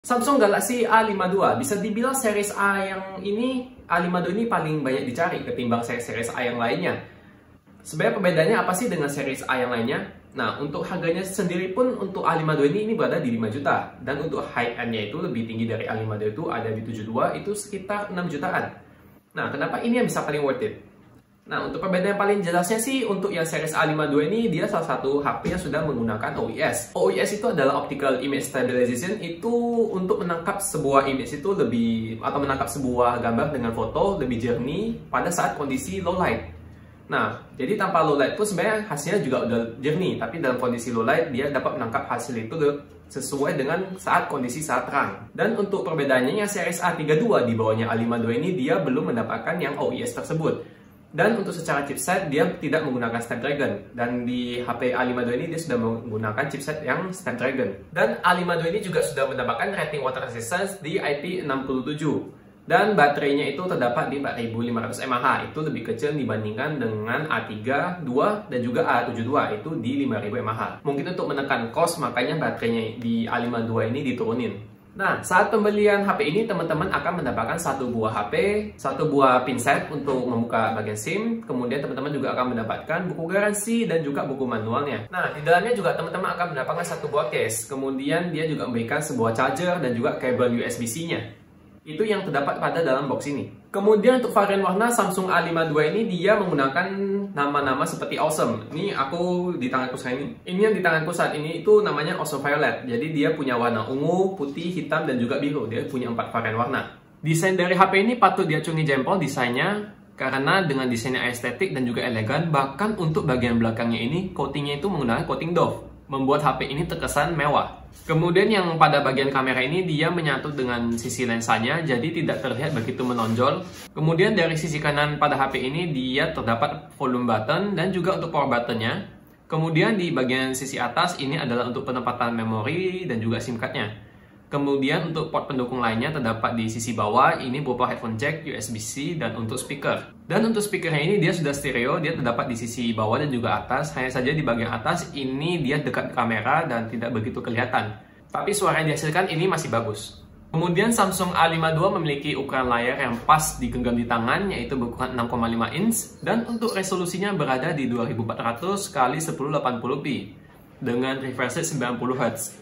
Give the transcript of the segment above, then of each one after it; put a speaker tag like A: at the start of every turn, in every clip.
A: Samsung Galaxy A52 bisa dibilang series A yang ini A52 ini paling banyak dicari ketimbang series A yang lainnya. Sebenarnya perbedaannya apa sih dengan series A yang lainnya? Nah, untuk harganya sendiri pun untuk A52 ini berada di 5 juta dan untuk high end-nya itu lebih tinggi dari A52 itu ada di 72 itu sekitar 6 jutaan. Nah, kenapa ini yang bisa paling worth it? Nah, untuk perbedaan yang paling jelasnya sih, untuk yang series A52 ini, dia salah satu HP yang sudah menggunakan OIS. OIS itu adalah Optical Image Stabilization, itu untuk menangkap sebuah image itu lebih, atau menangkap sebuah gambar dengan foto lebih jernih pada saat kondisi low light. Nah, jadi tanpa low light pun sebenarnya hasilnya juga udah jernih, tapi dalam kondisi low light, dia dapat menangkap hasil itu sesuai dengan saat kondisi saat terang. Dan untuk perbedaannya, yang series A32 di bawahnya A52 ini, dia belum mendapatkan yang OIS tersebut. Dan untuk secara chipset, dia tidak menggunakan Snapdragon. Dan di HP A52 ini, dia sudah menggunakan chipset yang Snapdragon. Dan A52 ini juga sudah mendapatkan rating water resistance di IP67. Dan baterainya itu terdapat di 4500 mAh. Itu lebih kecil dibandingkan dengan A32 dan juga A72, itu di 5000 mAh. Mungkin untuk menekan cost, makanya baterainya di A52 ini diturunin. Nah, saat pembelian HP ini, teman-teman akan mendapatkan satu buah HP, satu buah pin set untuk membuka bagian SIM, kemudian teman-teman juga akan mendapatkan buku garansi dan juga buku manualnya. Nah, di dalamnya juga teman-teman akan mendapatkan satu buah case, kemudian dia juga memberikan sebuah charger dan juga kabel USB-C-nya. Itu yang terdapat pada dalam box ini. Kemudian untuk varian warna Samsung A52 ini, dia menggunakan nama-nama seperti Awesome. Ini aku di tanganku saat ini. Ini yang di tanganku saat ini itu namanya Awesome Violet. Jadi dia punya warna ungu, putih, hitam, dan juga biru. Dia punya 4 varian warna. Desain dari HP ini patut diacungi jempol desainnya, karena dengan desainnya estetik dan juga elegan. Bahkan untuk bagian belakangnya ini, coatingnya itu menggunakan coating Dove, membuat HP ini terkesan mewah. Kemudian yang pada bagian kamera ini, dia menyatu dengan sisi lensanya, jadi tidak terlihat begitu menonjol. Kemudian dari sisi kanan pada HP ini, dia terdapat volume button dan juga untuk power buttonnya. Kemudian di bagian sisi atas ini adalah untuk penempatan memori dan juga SIM card-nya. Kemudian untuk port pendukung lainnya terdapat di sisi bawah, ini berupa headphone jack, USB-C, dan untuk speaker. Dan untuk speakernya ini dia sudah stereo, dia terdapat di sisi bawah dan juga atas. Hanya saja di bagian atas ini dia dekat kamera dan tidak begitu kelihatan. Tapi suara yang dihasilkan ini masih bagus. Kemudian Samsung A52 memiliki ukuran layar yang pas digenggam di tangan, yaitu berukuran 6,5 inch. Dan untuk resolusinya berada di 2400 x 1080p dengan refresh rate 90 Hz.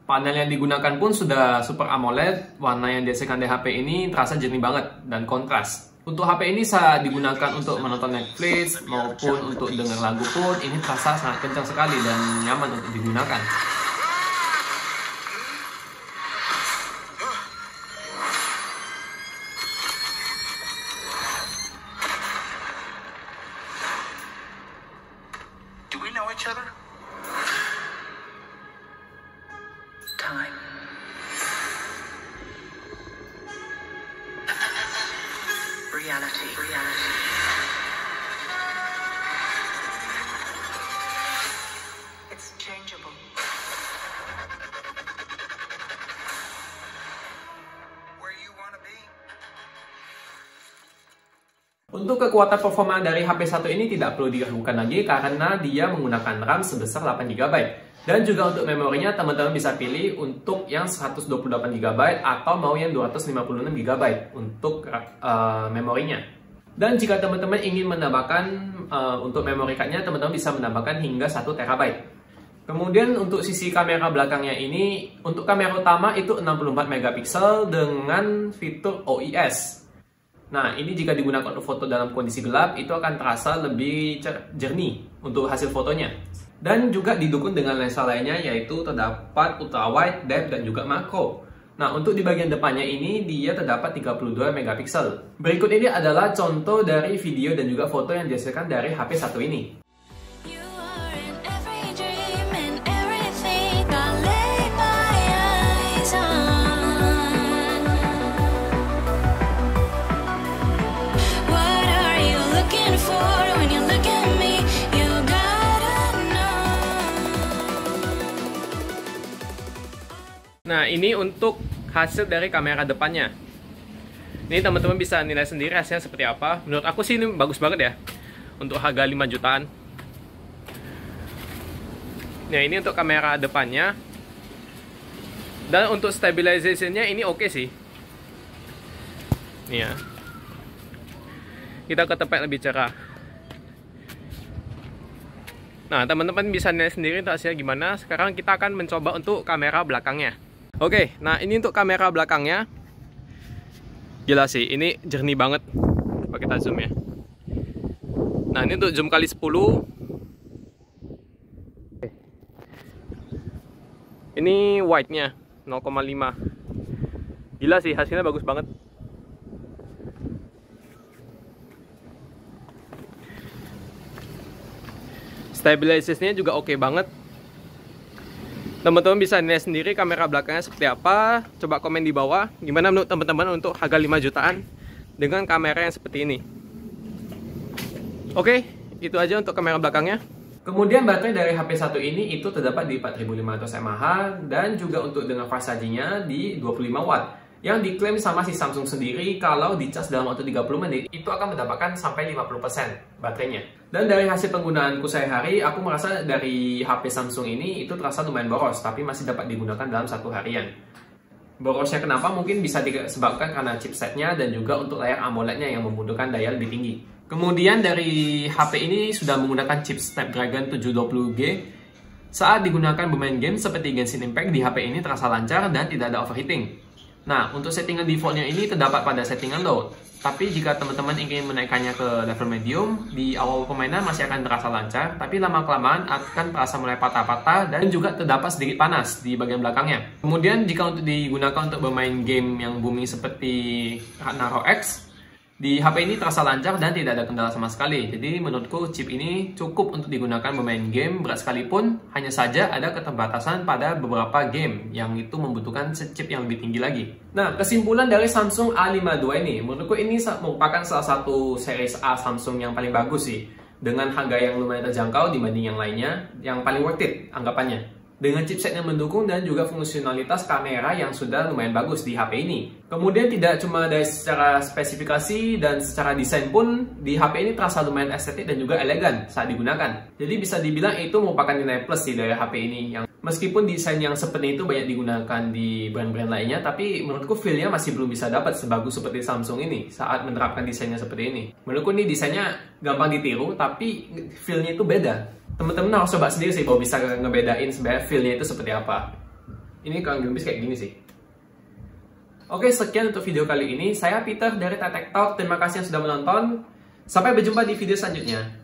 A: Panel yang digunakan pun sudah Super AMOLED, warna yang dihasilkan dari HP ini terasa jernih banget dan kontras. Untuk HP ini bisa digunakan untuk menonton Netflix maupun untuk dengar lagu pun ini terasa sangat kencang sekali dan nyaman untuk digunakan.
B: Do we know each other? Time. Reality. It's changeable. Where you wanna be?
A: Untuk kekuatan performa dari HP satu ini tidak perlu diragukan lagi karena dia menggunakan RAM sebesar 8GB. Dan juga untuk memorinya, teman-teman bisa pilih untuk yang 128GB atau mau yang 256GB untuk memorinya. Dan jika teman-teman ingin menambahkan untuk memory card-nya, teman-teman bisa menambahkan hingga 1TB. Kemudian untuk sisi kamera belakangnya ini, untuk kamera utama itu 64MP dengan fitur OIS. Nah, ini jika digunakan untuk foto dalam kondisi gelap, itu akan terasa lebih jernih untuk hasil fotonya. Dan juga didukung dengan lensa lainnya, yaitu terdapat ultrawide, depth, dan juga makro. Nah, untuk di bagian depannya ini, dia terdapat 32MP. Berikut ini adalah contoh dari video dan juga foto yang dihasilkan dari HP satu ini. Nah, ini untuk hasil dari kamera depannya. Ini teman-teman bisa nilai sendiri hasilnya seperti apa. Menurut aku sih ini bagus banget ya. Untuk harga 5 jutaan. Nah, ini untuk kamera depannya. Dan untuk stabilization-nya ini oke sih. Nih ya. Kita ke tempat lebih cerah. Nah, teman-teman bisa nilai sendiri untuk hasilnya gimana. Sekarang kita akan mencoba untuk kamera belakangnya. Oke, nah ini untuk kamera belakangnya. Gila sih, ini jernih banget. Coba kita zoom ya. Nah, ini untuk zoom kali 10. Ini wide-nya 0,5. Gila sih, hasilnya bagus banget. Stabilization-nya juga oke banget. Teman-teman bisa nilai sendiri kamera belakangnya seperti apa. Coba komen di bawah. Gimana menurut teman-teman untuk harga 5 jutaan dengan kamera yang seperti ini. Oke, itu aja untuk kamera belakangnya. Kemudian baterai dari HP satu ini itu terdapat di 4500 mAh dan juga untuk dengan fast charging-nya di 25 watt. Yang diklaim sama si Samsung sendiri kalau dicas dalam waktu 30 menit itu akan mendapatkan sampai 50% baterainya. Dan dari hasil penggunaanku sehari-hari, aku merasa dari HP Samsung ini itu terasa lumayan boros, tapi masih dapat digunakan dalam satu harian. Borosnya kenapa? Mungkin bisa disebabkan karena chipsetnya dan juga untuk layar AMOLED-nya yang membutuhkan daya lebih tinggi. Kemudian dari HP ini sudah menggunakan chip Snapdragon 720G. Saat digunakan bermain game seperti Genshin Impact di HP ini terasa lancar dan tidak ada overheating. Nah, untuk settingan defaultnya ini terdapat pada settingan low. Tapi jika teman-teman ingin menaikkannya ke level medium, di awal permainan masih akan terasa lancar, tapi lama-kelamaan akan terasa mulai patah-patah dan juga terdapat sedikit panas di bagian belakangnya. Kemudian jika untuk digunakan untuk bermain game yang booming seperti Ragnarok X, di HP ini terasa lancar dan tidak ada kendala sama sekali. Jadi menurutku chip ini cukup untuk digunakan bermain game berat sekalipun, hanya saja ada keterbatasan pada beberapa game yang itu membutuhkan chip yang lebih tinggi lagi. Nah, kesimpulan dari Samsung A52 ini, menurutku ini merupakan salah satu series A Samsung yang paling bagus sih. Dengan harga yang lumayan terjangkau dibanding yang lainnya, yang paling worth it anggapannya. Dengan chipset yang mendukung dan juga fungsionalitas kamera yang sudah lumayan bagus di HP ini. Kemudian tidak cuma dari secara spesifikasi dan secara desain pun, di HP ini terasa lumayan estetik dan juga elegan saat digunakan. Jadi bisa dibilang itu merupakan nilai plus sih dari HP ini. Yang meskipun desain yang seperti itu banyak digunakan di brand-brand lainnya, tapi menurutku feel-nya masih belum bisa dapat sebagus seperti Samsung ini saat menerapkan desainnya seperti ini. Menurutku ini desainnya gampang ditiru, tapi feel-nya itu beda. Teman-teman harus coba sendiri sih bahwa bisa ngebedain sebenarnya feel-nya itu seperti apa. Ini kalau gembis kayak gini sih. Oke, sekian untuk video kali ini. Saya Peter dari Tech Talk. Terima kasih yang sudah menonton. Sampai berjumpa di video selanjutnya.